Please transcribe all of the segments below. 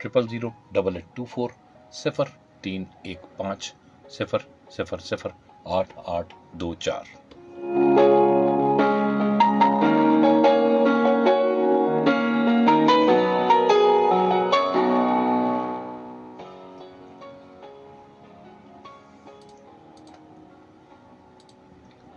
000 8824 0315 000 8824।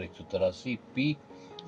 183P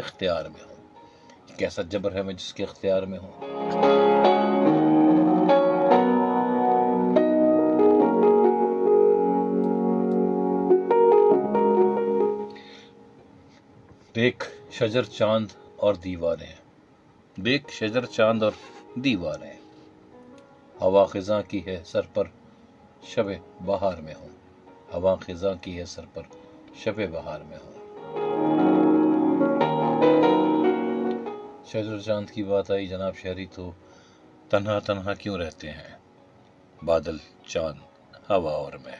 اختیار میں ہوں. کیسا جبر ہے میں جس کے اختیار میں ہوں. دیکھ شجر چاند اور دیواریں، دیکھ شجر چاند اور دیواریں، ہوا خزاں کی ہے سر پر شب بہار میں ہوں، ہوا خزاں کی ہے سر پر شب بہار میں ہوں. شجر چاند کی بات آئی جناب شہری تو تنہا تنہا کیوں رہتے ہیں بادل چاند ہوا اور میں،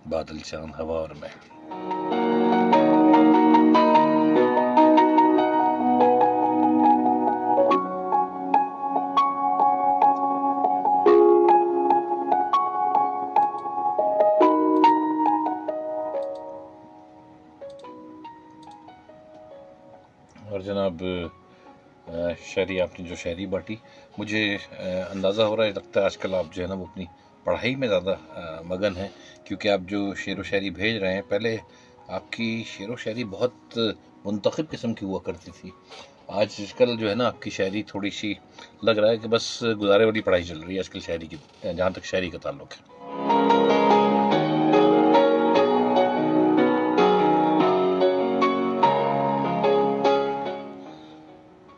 بادل چاند ہوا اور میں. اور جناب شاعری آپ نے جو شاعری بانٹی، مجھے اندازہ ہو رہا ہے، لگتا ہے آج کل آپ جو ہے نا وہ اپنی پڑھائی میں زیادہ مگن ہیں، کیونکہ آپ جو شعر و شاعری بھیج رہے ہیں، پہلے آپ کی شعر و شاعری بہت منتخب قسم کی ہوا کرتی تھی. آج کل جو ہے نا آپ کی شاعری تھوڑی سی لگ رہا ہے کہ بس گزارے والی پڑھائی چل رہی ہے آج کل شاعری کی، جہاں تک شاعری کا تعلق ہے.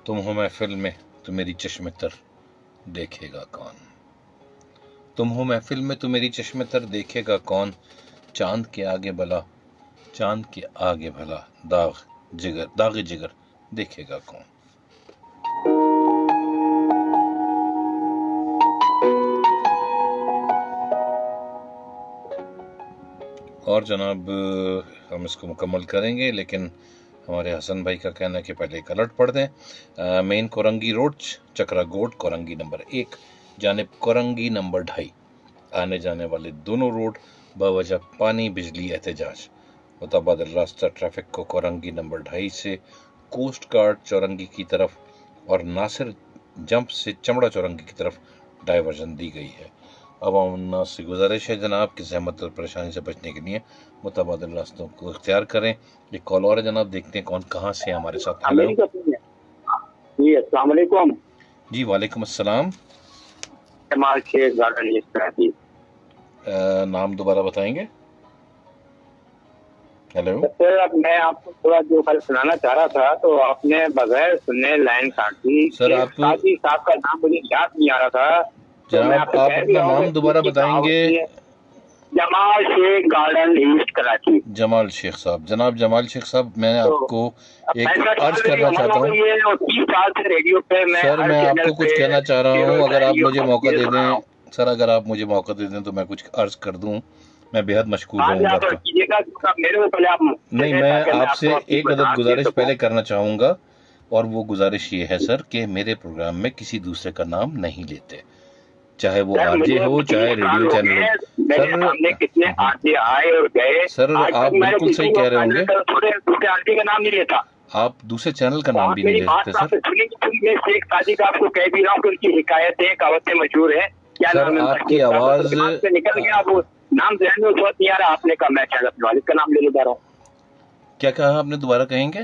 تم ہو محفل میں تو میری چشم تر دیکھے گا کون، تم ہو محفل میں تو میری چشم تر دیکھے گا کون، چاند کے آگے بلا، چاند کے آگے بھلا داغ جگر دیکھے گا کون. اور جناب ہم اس کو مکمل کریں گے، لیکن ہمارے حسن بھائی کا کہنا ہے کہ پہلے ایک الرٹ پڑھ دیں. مین کورنگی روڈ چکرا گوڈ کورنگی نمبر 1 جانب کورنگی نمبر 2.5 آنے جانے والے دونوں روڈ بوجہ پانی بجلی احتجاج، متبادل راستہ ٹریفک کو کورنگی نمبر 2.5 سے کوسٹ گارڈ چورنگی کی طرف اور ناصر جمپ سے چمڑا چورنگی کی طرف ڈائیورژن دی گئی ہے. عوام الناس سے گزارش ہے جناب کہ زحمت اور پریشانی سے بچنے کے لیے متبادل راستوں کو اختیار کریں. ایک کال اور ہے جناب، دیکھتے ہیں کون کہاں سے ہے ہمارے ساتھ. ہلو جی السلام علیکم. جی وعلیکم السلام. جمال شیخ گارڈن. نام دوبارہ بتائیں گے؟ ہیلو سر میں آپ کو تھوڑا جو کل سنانا چاہ رہا تھا تو آپ نے بغیر سننے لائن کاٹ دی. سر آپ صاحب کا نام مجھے یاد نہیں آ رہا تھا. جناب آپ اپنا نام دوبارہ بتائیں گے؟ جمال شیخ گارڈن ایسٹ کراچی. جمال شیخ صاحب. جناب جمال شیخ صاحب میں آپ کو ایک عرض کرنا چاہتا ہوں. سر میں آپ کو کچھ کہنا چاہ رہا ہوں، اگر آپ مجھے موقع دے دیں. سر اگر آپ مجھے موقع دے دیں تو میں کچھ عرض کر دوں. میں بے حد مشکور رہوں گا. نہیں، میں آپ سے ایک عدد گزارش پہلے کرنا چاہوں گا، اور وہ گزارش یہ ہے سر کہ میرے پروگرام میں کسی دوسرے کا نام نہیں لیتے، چاہے وہ آر جے ہو چاہے ریڈیو چینل ہو. سر آپ بالکل صحیح کہہ رہے ہوں گے، آپ دوسرے چینل کا نام بھی نہیں لے سکتے سر. سر آپ کی آواز نام ذہن میں بہت نہیں آ رہا. آپ نے کہا میں والد کا نام لینے جا رہا ہوں. کیا کہا آپ نے؟ دوبارہ کہیں گے؟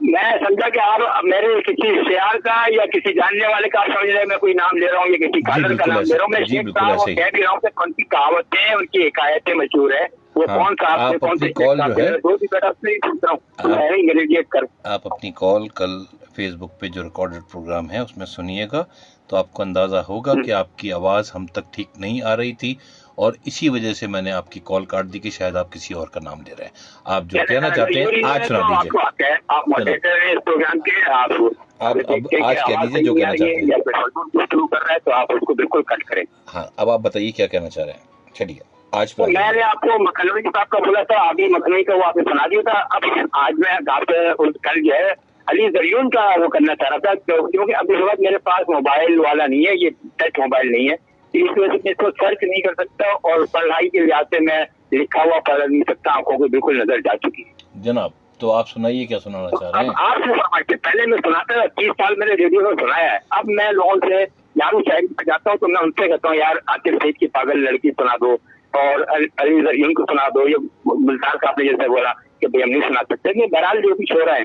میں سمجھا کہ آپ میرے کسی شیار کا یا کسی جاننے والے کا سمجھ رہے میں کوئی نام لے رہا ہوں یا کسی کالر کا نام لے رہا ہوں. میں شیخ صاحب کہہ بھی رہا ہوں کہ ان کی کہاوتیں ان کی حکایتیں مشہور ہیں. وہ کون سا آپ اپنی کال جو ہے آپ اپنی کال کل فیس بک پہ جو ریکارڈڈ پروگرام ہے اس میں سنیے گا تو آپ کو اندازہ ہوگا کہ آپ کی آواز ہم تک ٹھیک نہیں آ رہی تھی، اور اسی وجہ سے میں نے آپ کی کال کاٹ دی کہ شاید آپ کسی اور کا نام لے رہے ہیں. آپ جو کہنا چاہتے ہیں آج سنا دیجیے. آپ اب آج کہہ دیجیے جو کہنا چاہتے ہیں. تو آپ اس کو بالکل کٹ کریں. ہاں اب آپ بتائیے کیا کہنا چاہ رہے ہیں. چلیے آج میں نے آپ کو مکھنوی صاحب کا بولا تھا، ابھی مکھنوی کا وہ آپ نے سنا دیا تھا. اب آج میں آپ کل جو ہے علی زریون کا وہ کرنا چاہ رہا تھا، کیونکہ ابھی وقت میرے پاس موبائل والا نہیں ہے، یہ ٹچ موبائل نہیں ہے، اس وجہ سے میں اس کو سرچ نہیں کر سکتا، اور پڑھائی کے لحاظ سے میں لکھا ہوا پڑھ نہیں سکتا، آنکھوں کو بالکل نظر جا چکی ہے. جناب تو آپ سنائیے کیا سنانا چاہ رہے ہیں. آپ سے فرمائیے. پہلے میں سناتا تھا، 30 سال میں نے ریڈیو میں سنایا ہے. اب میں لوگوں سے یارو شاعری پہ جاتا ہوں تو میں ان سے کہتا ہوں یار عاطف سعید کی پاگل لڑکی سنا دو، اور علی زریون کو سنا دو. یہ ملتان صاحب نے جیسے بولا کہ بھائی ہم نہیں سنا سکتے. بہرحال جو کچھ ہو رہا ہے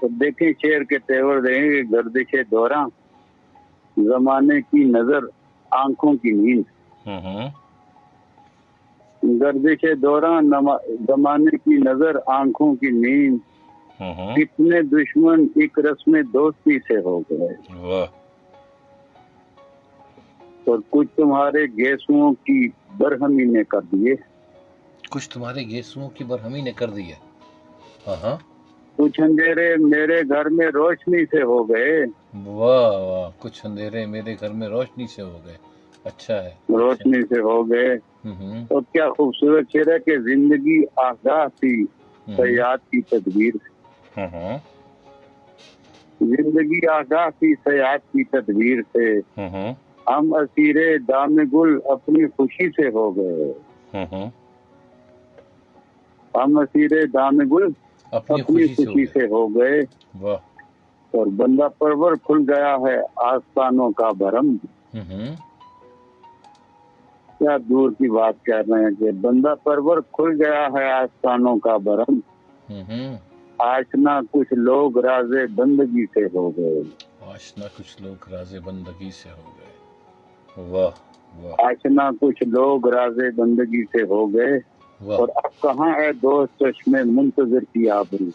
تو دیکھیں شعر کے تیور دیں گے گردش دورہ زمانے کی نظر آنکھوں کی نیند، گردش دورہ زمانے کی نظر آنکھوں کی نیند، کتنے دشمن ایک رسم دوستی سے ہو گئے، اور کچھ تمہارے گیسوؤں کی برہمی نے کر دیے، کچھ تمہارے گیسوؤں کی برہمی نے کر دی ہے، کچھ اندھیرے میرے گھر میں روشنی سے ہو گئے، واہ واہ، کچھ اندھیرے میرے گھر میں روشنی سے ہو گئے، اچھا ہے، روشنی سے ہو گئے۔ اور کیا خوبصورت شعر ہے کہ زندگی آگاہ تھی سیاحت کی تدبیر، زندگی آگاہ تھی سیاحت کی تدبیر سے، ہم اسیر دام گل اپنی خوشی سے ہو گئے، ہم اسیر دام گل اپنی خوشی سے ہو گئے، اور بندہ پرور کھل گیا ہے آستانوں کا بھرم، کیا دور کی بات کہہ رہے ہیں کہ بندہ پرور کھل گیا ہے آستانوں کا بھرم، آشنا کچھ لوگ راز بندگی سے ہو گئے، آشنا کچھ لوگ راز بندگی سے ہو گئے، واہ واہ، آشنا کچھ لوگ راز بندگی سے ہو گئے، اور اب کہاں ہے دوست چشم منتظر کی آبرو،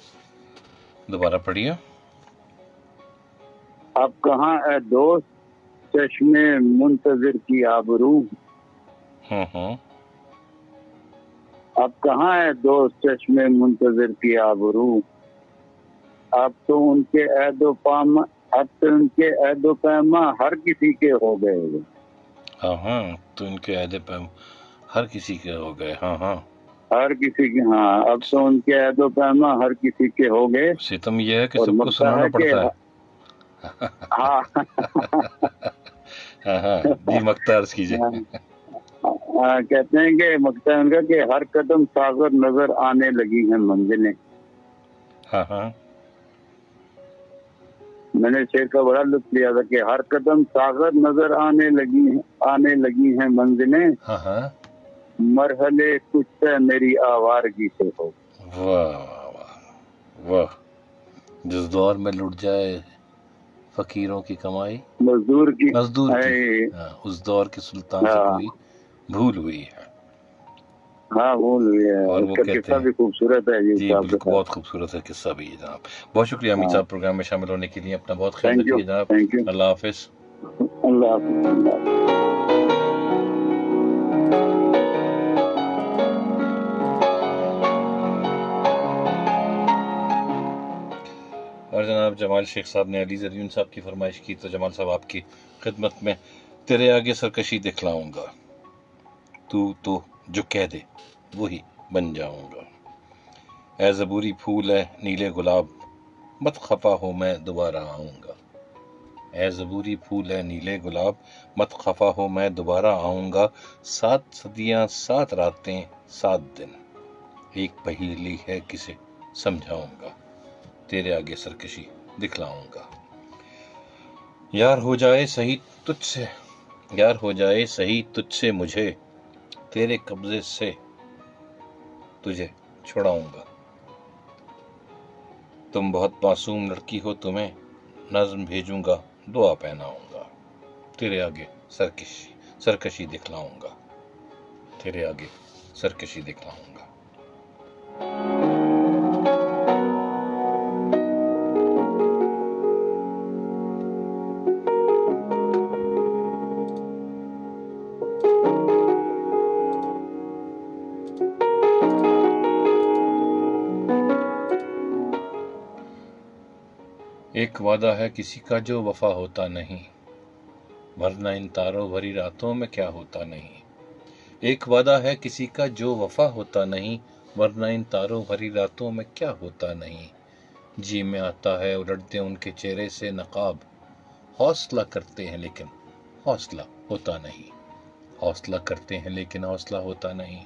دوبارہ پڑھیے، اب کہاں ہے دوست چشم منتظر کی آبرو، اب کہاں ہے دوست چشم منتظر کی آبرو، اب تو ان کے عہد و پیما، اب تو ان کے عہد و پیما ہر کسی کے ہو گئے، تو ان کے عہد پیما ہر کسی کے ہو گئے، ہر کسی کے، اب تو ان کے عہد و پیما ہر کسی کے ہو گئے، ستم یہ ہے کہ سب کو سنانا پڑتا ہے، جی مقتا عرض کیجئے، کہتے ہیں کہ مقتا ان کا کہ ہر قدم ساغر نظر آنے لگی ہیں منزلیں، میں نے شعر کا بڑا لطف لیا تھا کہ ہر قدم ساغر نظر آنے لگی ہیں منزلیں، مرحلے کچھ سے میری آوارگی سے ہو، واہ واہ واہ، جس دور میں لٹ جائے فقیروں کی کمائی، مزدور کی، اس دور کے سلطان سے کوئی بھول ہوئی ہے، بھول ہوئی ہے، اور اس وہ کا کہتے قصہ ہیں بھی خوبصورت ہے جی بالکل، بہت خوبصورت ہے قصہ بھی جناب، بہت شکریہ امید صاحب پروگرام میں شامل ہونے کے لیے، اپنا بہت خیال رکھیے جناب، اللہ حافظ، اللہ حافظ۔ اور جناب جمال شیخ صاحب نے علی زریون صاحب کی فرمائش کی، تو جمال صاحب آپ کی خدمت میں تیرے آگے سرکشی دکھلاؤں گا، تو جو کہہ دے وہی بن جاؤں گا، اے زبوری پھول ہے نیلے گلاب مت خفا ہو میں دوبارہ آؤں گا، اے زبوری پھول ہے نیلے گلاب مت خفا ہو میں دوبارہ آؤں گا، 7 صدیاں 7 راتیں 7 دن، ایک پہیلی ہے کسے سمجھاؤں گا، تیرے آگے سرکشی دکھلاؤں گا، یار ہو جائے صحیح تجھ سے، یار ہو جائے صحیح تجھ سے مجھے، تیرے قبضے سے تجھے چھڑاؤں گا، تم بہت معصوم لڑکی ہو تمہیں نظم بھیجوں گا دعا پہناؤں گا، تیرے آگے سرکشی دکھلاؤں گا، تیرے آگے سرکشی دکھلاؤں گا۔ ایک وعدہ ہے کسی کا جو وفا ہوتا نہیں، ورنہ ان تاروں بھری راتوں میں کیا ہوتا نہیں، ایک وعدہ ہے کسی کا جو وفا ہوتا نہیں، ورنہ ان تاروں بھری راتوں میں کیا ہوتا نہیں، جی میں آتا ہے الٹتے ان کے چہرے سے نقاب، حوصلہ کرتے ہیں لیکن حوصلہ ہوتا نہیں، حوصلہ کرتے ہیں لیکن حوصلہ ہوتا نہیں۔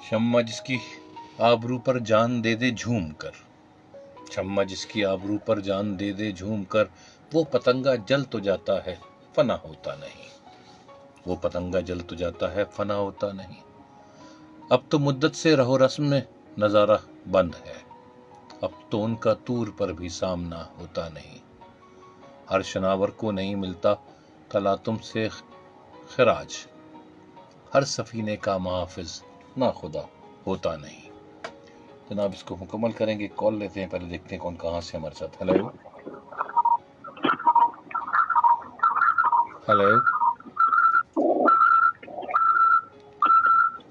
شمع جس کی آبرو پر جان دے دے جھوم کر، شمع جس کی آبرو پر جان دے دے جھوم کر، وہ پتنگا جل تو جاتا ہے فنا ہوتا نہیں، وہ پتنگا جل تو جاتا ہے فنا ہوتا نہیں، اب تو مدت سے رہو رسم میں نظارہ بند ہے، اب تو ان کا طور پر بھی سامنا ہوتا نہیں، ہر شناور کو نہیں ملتا تلاتم سے خراج، ہر سفینے کا محافظ نہ خدا ہوتا نہیں۔ جناب اس کو مکمل کریں گے، کال لیتے ہیں، پہلے دیکھتے ہیں کون کہاں سے ہمارے ساتھ۔ ہیلو ہیلو،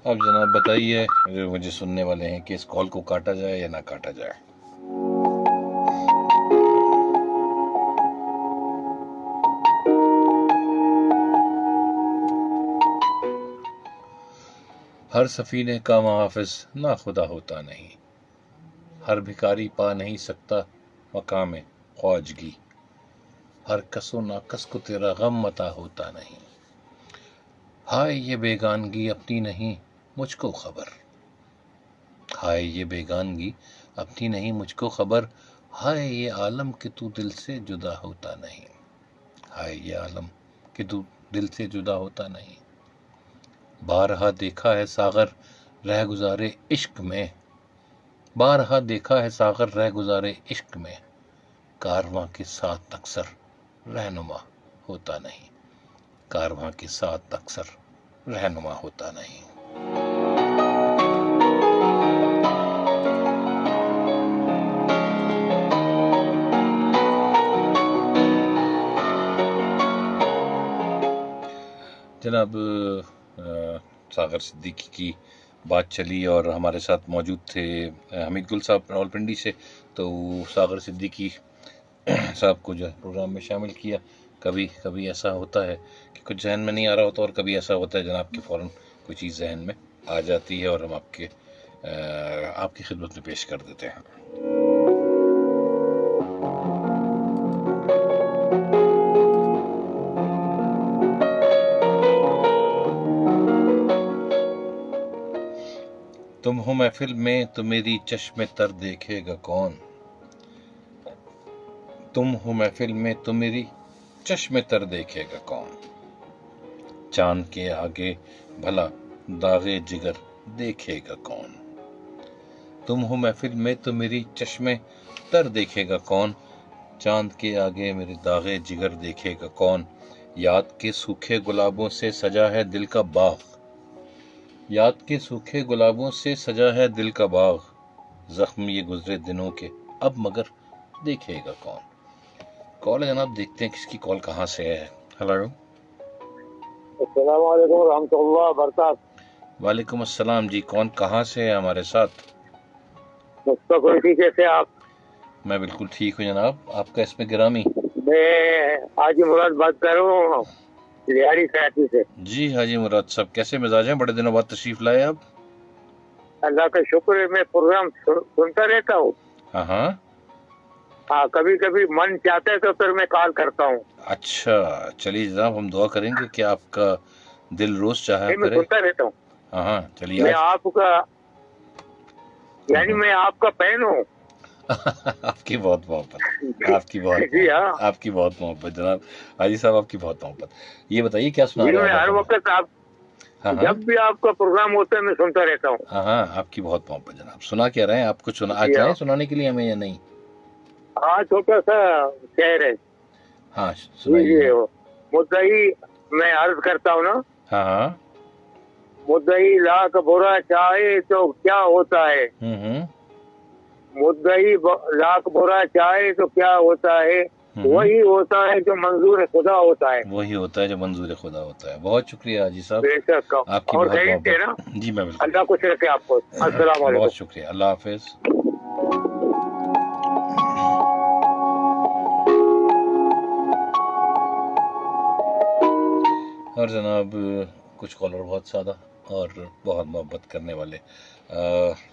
اب جناب بتائیے جو مجھے سننے والے ہیں کہ اس کال کو کاٹا جائے یا نہ کاٹا جائے۔ ہر سفینے کا محافظ نہ خدا ہوتا نہیں، ہر بھکاری پا نہیں سکتا مقام خواجگی، ہر کس و ناکس کو تیرا غم عطا ہوتا نہیں، ہائے یہ بیگانگی اپنی نہیں مجھ کو خبر، ہائے یہ بیگانگی اپنی نہیں مجھ کو خبر، ہائے یہ عالم کہ تو دل سے جدا ہوتا نہیں، ہائے یہ عالم کہ تو دل سے جدا ہوتا نہیں، بارہا دیکھا ہے ساغر رہ گزارے عشق میں، بارہا دیکھا ہے ساغر رہ گزارے عشق میں، کارواں کے ساتھ اکثر رہنما ہوتا نہیں، کارواں کے ساتھ اکثر رہنما ہوتا نہیں۔ جناب ساغر صدیقی کی بات چلی اور ہمارے ساتھ موجود تھے حمید گل صاحب راولپنڈی سے، تو ساغر صدیقی صاحب کو جو ہے پروگرام میں شامل کیا۔ کبھی کبھی ایسا ہوتا ہے کہ کچھ ذہن میں نہیں آ رہا ہوتا، اور کبھی ایسا ہوتا ہے جناب کہ فوراً کوئی چیز ذہن میں آ جاتی ہے اور ہم آپ کی خدمت میں پیش کر دیتے ہیں۔ تم ہو محفل میں تو میری چشم تر دیکھے گا کون، تم ہو محفل میں تو میری چشم تر دیکھے گا کون، چاند کے آگے بھلا داغے جگر دیکھے گا کون، تم ہو محفل میں تو میری چشم تر دیکھے گا کون، چاند کے آگے میرے داغے جگر دیکھے گا کون، یاد کے سوکھے گلابوں سے سجا ہے دل کا باغ، یاد کے سوکھے گلابوں سے سجا ہے دل کا باغ، زخم یہ گزرے دنوں کے اب مگر دیکھے گا کون۔ کال ہے جناب، دیکھتے ہیں کس کی کال کہاں سے ہے۔ ہیلو، السلام علیکم ورحمۃ اللہ وبرکاتہ۔ وعلیکم السلام جی، کون کہاں سے ہے ہمارے ساتھ؟ مصطفی کیسے آپ؟ میں بالکل ٹھیک ہوں جناب، آپ کا اسم گرامی؟ میں حاجی مراد بات کر رہا ہوں ریاڑی سیاتی سے۔ جی حاجی مراد صاحب، کیسے مزاج ہیں؟ بڑے دنوں بعد تشریف لائے آپ۔ اللہ کا شکر ہے، میں پروگرام سنتا رہتا ہوں۔ ہاں، کبھی کبھی من چاہتا ہے تو پھر میں کال کرتا ہوں۔ اچھا چلیے جناب، ہم دعا کریں گے کہ آپ کا دل روز چاہا میں کرے۔ سنتا رہتا ہوں۔ ہاں چلیے، میں آپ کا میں آپ کا فین ہوں۔ آپ کی بہت محبت، آپ کی بہت جی ہاں، آپ کی بہت محبت جناب حاجی صاحب، آپ کی بہت محبت۔ یہ بتائیے کیا سنا جی رہے میں ہیں ہر آپ؟ وقت ہاں جب بھی آپ کا پروگرام ہوتا ہے میں سنتا رہتا ہوں۔ ہاں، آپ کی بہت محبت جناب۔ سنا کیا رہے ہیں؟ آپ کو آج جی ہاں۔ چاہیں سنانے کے لیے ہمیں یا نہیں؟ چھوٹا سا شعر ہے۔ ہاں جی سنائیے۔ مدعی میں عرض کرتا ہوں نا، ہاں، مدعی لاکھ برا چاہے تو کیا ہوتا ہے، مدعی لاکھ برا چاہے تو کیا ہوتا ہے، وہی ہوتا ہے جو منظور خدا ہوتا ہے، وہی ہوتا ہے جو منظور خدا ہوتا ہے۔ بہت شکریہ حاجی صاحب، بے شک۔ آپ کی اور بہت خیریت ہے نا؟ محبت۔ جی میں بالکل، اللہ خوش رکھے آپ کو۔ السلام علیکم۔ بہت شکریہ، اللہ حافظ۔ اور جناب کچھ کالر بہت سادہ اور بہت محبت کرنے والے۔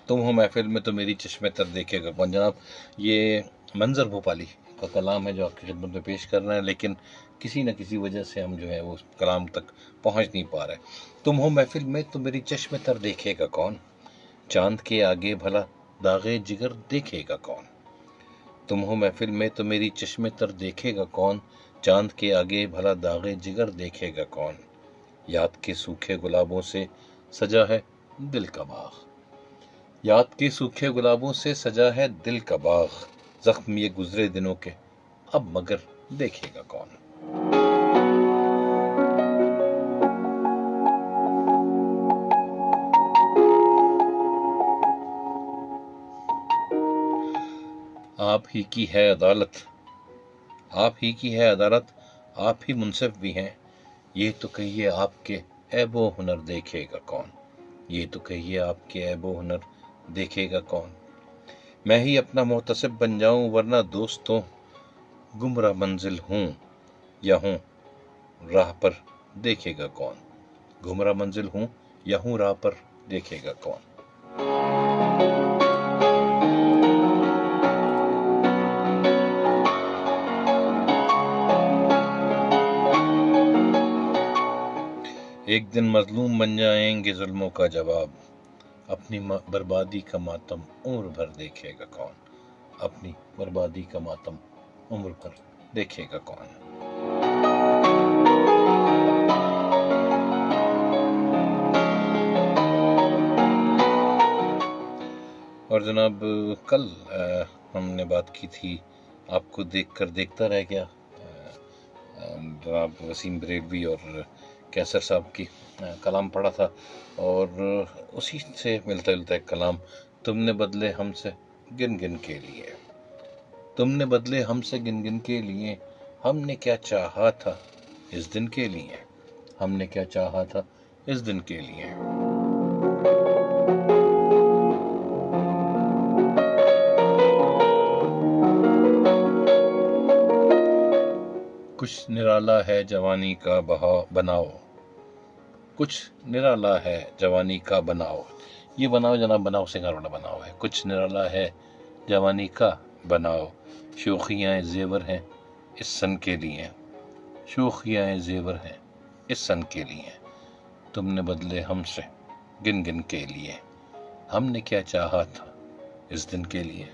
تم ہو محفل میں تو میری چشمے تر دیکھے گا کون، جناب یہ منظر بھوپالی کا کلام ہے جو آپ کی خدمت میں پیش کر رہے ہیں، لیکن کسی نہ کسی وجہ سے ہم جو ہے وہ کلام تک پہنچ نہیں پا رہے۔ تم ہو محفل میں تو میری چشمے تر دیکھے گا کون، چاند کے آگے بھلا داغے جگر دیکھے گا کون، تم ہو محفل میں تو میری چشمے تر دیکھے گا کون، چاند کے آگے بھلا داغے جگر دیکھے گا کون، یاد کے سوکھے گلابوں سے سجا ہے دل کا باغ. یاد کے سوکھے گلابوں سے سجا ہے دل کا باغ. زخم یہ گزرے دنوں کے اب مگر دیکھے گا کون. آپ ہی کی ہے عدالت، آپ ہی کی ہے عدالت، آپ ہی منصف بھی ہیں. یہ تو کہیے آپ کے عیب و ہنر دیکھے گا کون. یہ تو کہیے آپ کے عیب و ہنر دیکھے گا کون. میں ہی اپنا محتسب بن جاؤں ورنہ دوستوں گمراہ منزل ہوں یا ہوں راہ پر دیکھے گا کون. گمراہ منزل ہوں یا ہوں راہ پر دیکھے گا کون. ایک دن مظلوم بن جائیں گے ظلموں کا جواب. اپنی بربادی کا ماتم عمر بھر دیکھے گا کون. اپنی بربادی کا ماتم عمر بھر دیکھے گا کون. اور جناب کل ہم نے بات کی تھی آپ کو دیکھ کر دیکھتا رہ گیا. جناب وسیم بریلوی اور کیسر صاحب کی کلام پڑھا تھا اور اسی سے ملتا جلتا ایک کلام. تم نے بدلے ہم سے گن گن کے لیے. تم نے بدلے ہم سے گن گن کے لیے. ہم نے کیا چاہا تھا اس دن کے لیے. ہم نے کیا چاہا تھا اس دن کے لیے. کچھ نرالا ہے جوانی کا بناؤ. کچھ نرالا ہے جوانی کا بناؤ. یہ بناؤ جناب بناؤ سنگار والا بناؤ ہے. کچھ نرالا ہے جوانی کا بناؤ. شوخیاں زیور ہیں اس سن کے لیے. شوخیاں زیور ہیں اس سن کے لیے. تم نے بدلے ہم سے گن گن کے لیے. ہم نے کیا چاہا تھا اس دن کے لیے.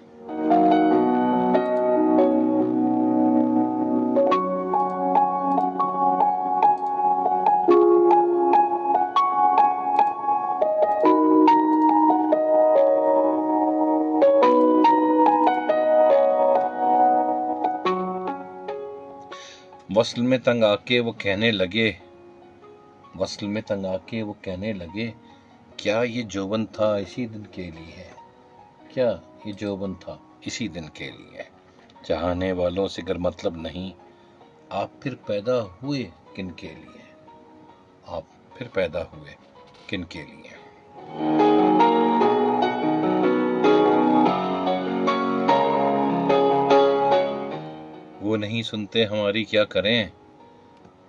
وصل میں تنگ آ کے وہ کہنے لگے. وصل میں تنگ آ کے وہ کہنے لگے. کیا یہ جوبن تھا اسی دن کے لیے. کیا یہ جوبن تھا اسی دن کے لیے. چاہنے والوں سے گر مطلب نہیں. آپ پھر پیدا ہوئے کن کے لیے. آپ پھر پیدا ہوئے کن کے لیے. وہ نہیں سنتے ہماری کیا کریں.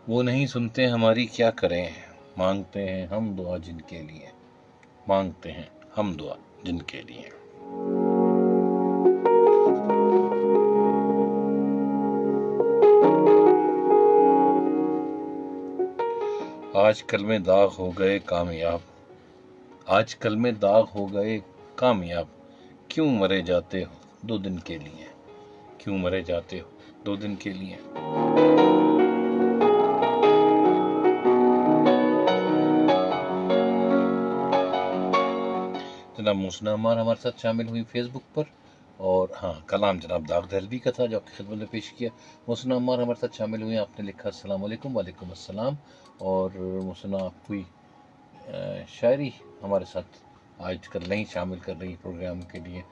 وہ نہیں سنتے ہماری کیا کریں. مانگتے ہیں ہم دعا جن کے لیے. مانگتے ہیں ہم دعا جن کے لیے. آج کل میں داغ ہو گئے کامیاب. آج کل میں داغ ہو گئے کامیاب. کیوں مرے جاتے ہو 2 دن کے لیے. کیوں مرے جاتے ہو 2 دن کے لیے. جناب محسنہ عمار ہمارے ساتھ شامل ہوئی فیس بک پر. اور ہاں کلام جناب داغ دہلوی کا تھا جو آپ کی خدمت میں پیش کیا. محسنہ عمار ہمارے ساتھ شامل ہوئی. آپ نے لکھا السلام علیکم. وعلیکم السلام. اور محسنہ آپ کوئی شاعری ہمارے ساتھ آج کل نہیں شامل کر رہی پروگرام کے لیے.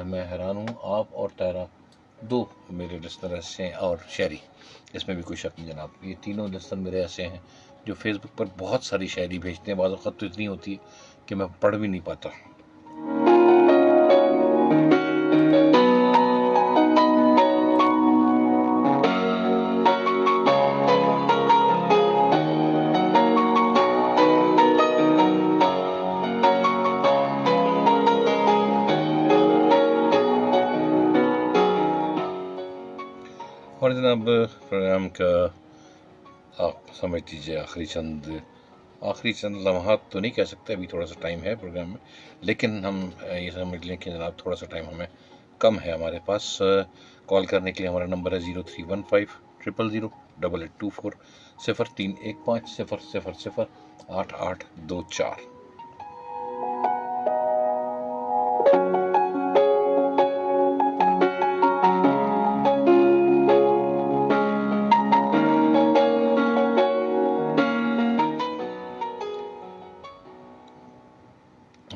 میں حیران ہوں. آپ اور طاہرہ 2 میرے لسنر ایسے ہیں اور شاعری اس میں بھی کوئی شک نہیں جناب. یہ تینوں لسنر میرے ایسے ہیں جو فیس بک پر بہت ساری شاعری بھیجتے ہیں. بعض اوقات تو اتنی ہوتی ہے کہ میں پڑھ بھی نہیں پاتا. اور جناب پروگرام کا آپ سمجھ لیجیے آخری چند لمحات تو نہیں کہہ سکتے. ابھی تھوڑا سا ٹائم ہے پروگرام میں لیکن ہم یہ سمجھ لیں کہ جناب تھوڑا سا ٹائم ہمیں کم ہے ہمارے پاس. کال کرنے کے لیے ہمارا نمبر ہے 0315 0008824 0315 0008824.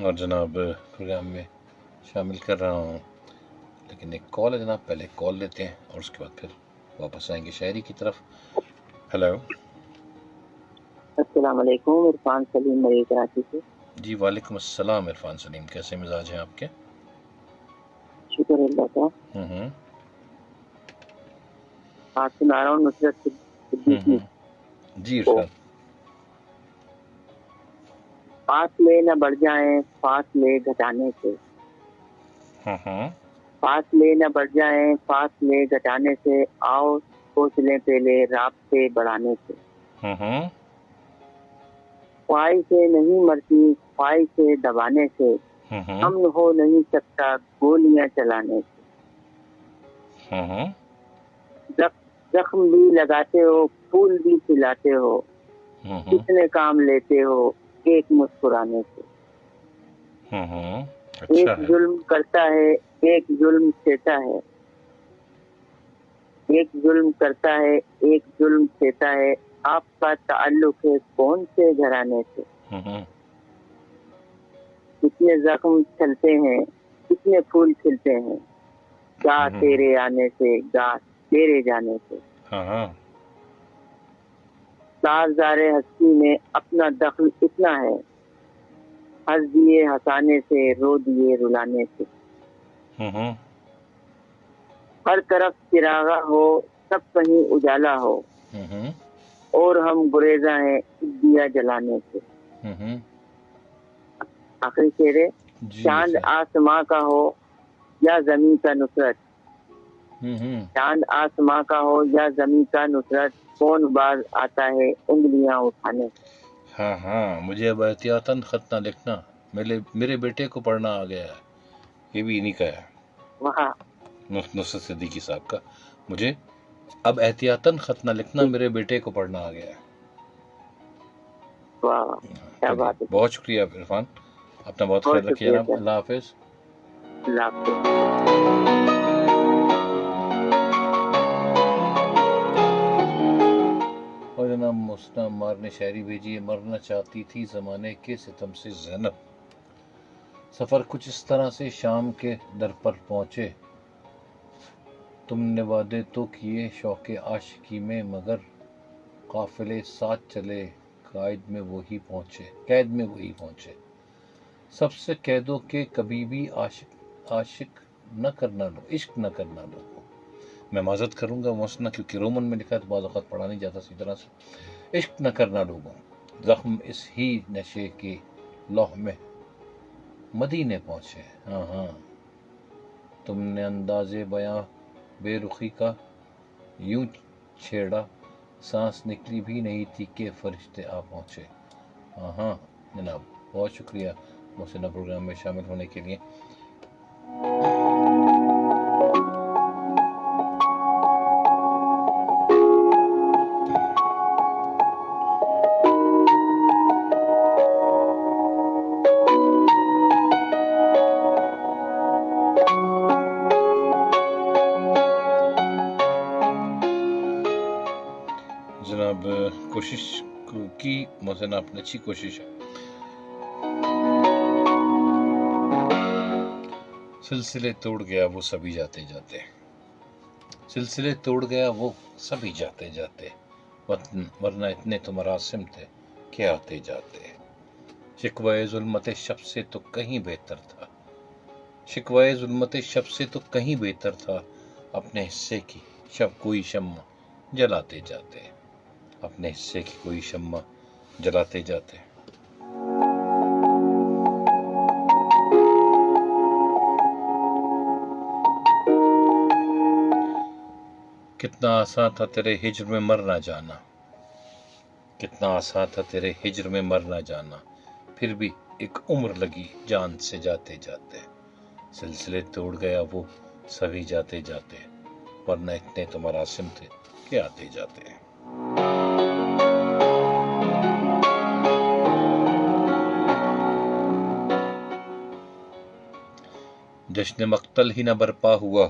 اور جناب پروگرام میں شامل کر رہا ہوں، لیکن ایک کال ہے جناب، پہلے کال لیتے ہیں اور اس کے بعد پھر واپس آئیں گے شاعری کی طرف۔ ہیلو، السلام علیکم، عرفان سلیم نئی کراچی سے۔ جی وعلیکم السلام عرفان سلیم، کیسے مزاج ہیں آپ کے؟ شکر اللہ کا۔ ہوں آپ سنا رہا ہوں نصرت صدیقی۔ جی ارشاد۔ فاصلے نہ بڑھ جائیں فاصلے گھٹانے سے، فاصلے نہ بڑھ جائیں فاصلے گھٹانے سے، آؤ سوچ لیں پہلے رابطے بڑھانے سے۔ خواہشیں نہیں مرتی خواہشیں دبانے سے، امن ہو نہیں سکتا گولیاں چلانے سے۔ زخم بھی لگاتے ہو پھول بھی کھلاتے ہو، کتنے کام لیتے ہو ایک مسکرانے سے۔ ایک ظلم کرتا ہے ایک ظلم سہتا ہے، ایک ظلم کرتا ہے ایک ظلم سہتا ہے، آپ کا تعلق ہے کون سے گھرانے سے۔ کتنے زخم چلتے ہیں کتنے پھول کھلتے ہیں، گاہ تیرے آنے سے گاہ تیرے جانے سے۔ سازدار ہستی میں اپنا دخل اتنا ہے، ہنس دیے ہنسانے سے رو دیے رلانے سے۔ ہر طرف چراغا ہو سب کہیں اجالا ہو، اور ہم گریزاں ہیں دیا جلانے سے۔ آخری شعر ہے، چاند آسماں کا ہو یا زمین کا نصرت، چاند آسماں کا ہو یا زمین کا نصرت، کون باز آتا ہے انگلیاں اٹھانے سے۔ مجھے اب احتیاطاً خط نہ لکھنا، میرے بیٹے کو پڑھنا آ گیا ہے، یہ بھی انہی کا ہے، وہاں نصرت صدیقی صاحب کا۔ مجھے اب احتیاطاً خط نہ لکھنا، میرے بیٹے کو پڑھنا آ گیا ہے۔ واہ کیا بات ہے، بہت شکریہ عرفان، اپنا بہت خیال رکھیے جناب، اللہ حافظ۔ اللہ حافظ۔ اور جناب محسنہ عمار نے شاعری بھیجی ہے، مرنا چاہتی تھی زمانے کے ستم سے زینب، سفر کچھ اس طرح سے شام کے در پر پہنچے، تم نے وعدے تو کیے شوق عاشقی میں، مگر قافلے ساتھ چلے قید میں وہی پہنچے، سب سے کہہ دو کہ کبھی بھی عشق نہ کرنا لوگوں۔ میں معذرت کروں گا محسنہ، کیونکہ رومن میں لکھا ہے تو بعض اوقات پڑھا نہیں جاتا صحیح طرح سے۔ عشق نہ کرنا لوگوں، زخم اس ہی نشے کے لوح میں مدینے پہنچے۔ تم نے انداز بیاں بے رخی کا یوں چھیڑا، سانس نکلی بھی نہیں تھی کہ فرشتے آ پہنچے۔ جناب بہت شکریہ محسنہ پروگرام میں شامل ہونے کے لیے۔ جناب کوشش کی محسن آپ نے، اچھی کوشش ہے۔ سلسلے توڑ گیا وہ سبھی جاتے جاتے، سلسلے توڑ گیا وہ سبھی جاتے جاتے، ورنہ اتنے تو مراسم تھے کہ آتے جاتے۔ شکوائے ظلمت شب سے تو کہیں بہتر تھا، شکوائے ظلمت شب سے تو کہیں بہتر تھا، اپنے حصے کی کوئی شمع جلاتے جاتے، اپنے حصے کی کوئی شمع جلاتے جاتے۔ کتنا آسان تھا تیرے ہجر میں مر نہ جانا، کتنا آسان تھا تیرے ہجر میں مر نہ جانا، پھر بھی ایک عمر لگی جان سے جاتے جاتے، سلسلے توڑ گیا وہ سبھی جاتے جاتے، ورنہ اتنے تو مراسم تھے کہ آتے جاتے۔ جشن مقتل ہی نہ برپا ہوا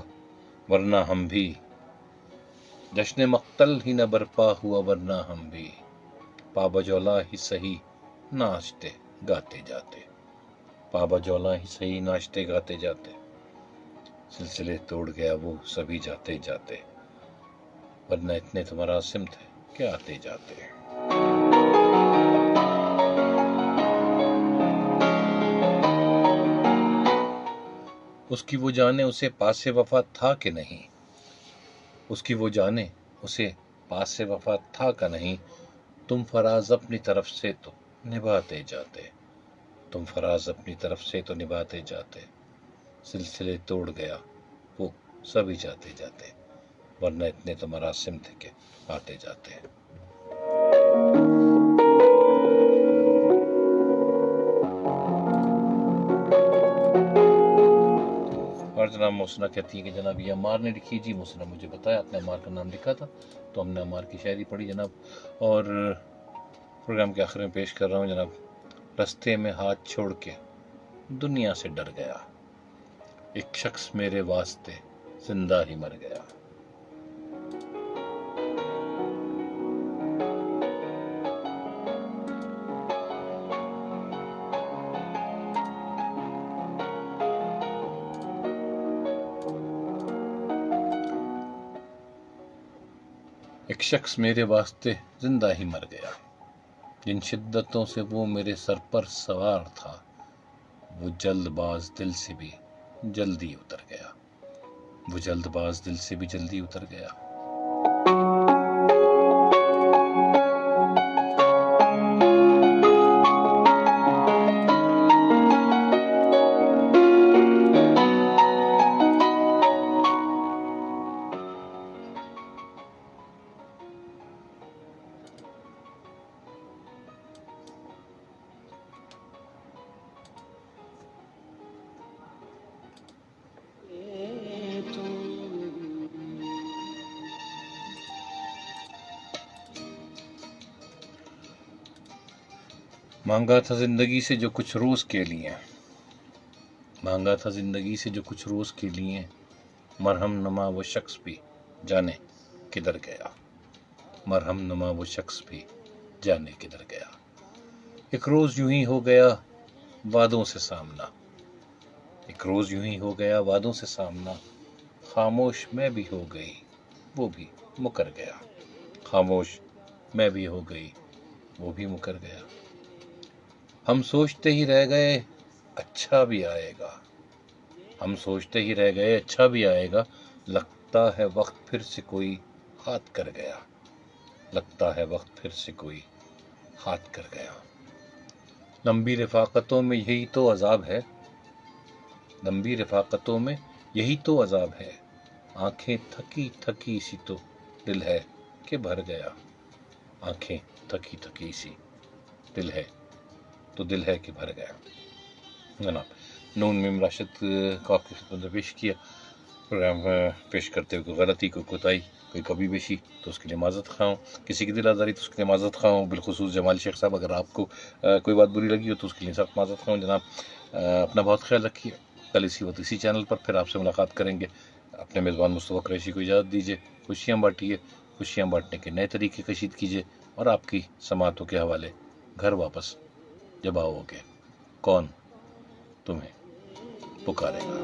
ورنہ ہم بھی، جشن مقتل ہی نہ برپا ہوا ورنہ ہم بھی، پابا جولا ہی سہی ناچتے گاتے جاتے، پابا جولا ہی سہی ناچتے گاتے جاتے، سلسلے توڑ گیا وہ سبھی جاتے جاتے، ورنہ اتنے تو مراسم تھے کہ آتے جاتے۔ اس کی وہ جانے اسے پاس وفا تھا کہ نہیں، اس کی وہ جانے اسے پاس وفا تھا کہ نہیں، تم فراز اپنی طرف سے تو نبھاتے جاتے، تم فراز اپنی طرف سے تو نبھاتے جاتے، سلسلے توڑ گیا وہ سبھی جاتے جاتے، ورنہ اتنے تو مراسم تھے کہ آتے جاتے۔ اور جناب محسنہ کہتی ہے کہ جناب یہ عمار نے لکھی، جی محسنہ مجھے بتایا، آپ نے عمار کا نام لکھا تھا تو ہم نے عمار کی شاعری پڑھی جناب، اور پروگرام کے آخر میں پیش کر رہا ہوں جناب، رستے میں ہاتھ چھوڑ کے دنیا سے ڈر گیا، ایک شخص میرے واسطے زندہ ہی مر گیا۔ ایک شخص میرے واسطے زندہ ہی مر گیا، جن شدتوں سے وہ میرے سر پر سوار تھا، وہ جلد باز دل سے بھی جلدی اتر گیا، وہ جلد باز دل سے بھی جلدی اتر گیا۔ مانگا تھا زندگی سے جو کچھ روز کے لیے، مانگا تھا زندگی سے جو کچھ روز کے لیے، مرہم نما وہ شخص بھی جانے کدھر گیا، مرہم نما وہ شخص بھی جانے کدھر گیا۔ ایک روز یوں ہی ہو گیا وعدوں سے سامنا، ایک روز یوں ہی ہو گیا وعدوں سے سامنا، خاموش میں بھی ہو گئی وہ بھی مکر گیا، خاموش میں بھی ہو گئی وہ بھی مکر گیا۔ ہم سوچتے ہی رہ گئے اچھا بھی آئے گا، ہم سوچتے ہی رہ گئے اچھا بھی آئے گا، لگتا ہے وقت پھر سے کوئی ہاتھ کر گیا، لگتا ہے وقت پھر سے کوئی ہاتھ کر گیا۔ لمبی رفاقتوں میں یہی تو عذاب ہے، لمبی رفاقتوں میں یہی تو عذاب ہے، آنکھیں تھکی تھکی سی تو دل ہے کہ بھر گیا، آنکھیں تھکی تھکی سی دل ہے تو دل ہے کہ بھر گیا۔ جناب نون میم راشد کو آپ کی خدمت میں پیش کیا، پروگرام پیش کرتے ہوئے کوئی غلطی کوئی کوتاہی کوئی کبھی بیشی تو اس کے لیے معذرت خواہ ہوں، کسی کی دل آزاری تو اس کے لیے معذرت خواہ ہوں، بالخصوص جمال شیخ صاحب اگر آپ کو کوئی بات بری لگی ہو تو اس کے لیے سخت معذرت خواہ ہوں۔ جناب اپنا بہت خیال رکھیے، کل اسی وقت اسی چینل پر پھر آپ سے ملاقات کریں گے۔ اپنے میزبان مصطفیٰ قریشی کو اجازت دیجیے، خوشیاں بانٹیے، خوشیاں بانٹنے کے نئے طریقے کشید کیجیے، اور آپ کی سماعتوں کے حوالے گھر واپس جب آؤ گے کون تمہیں پکارے گا۔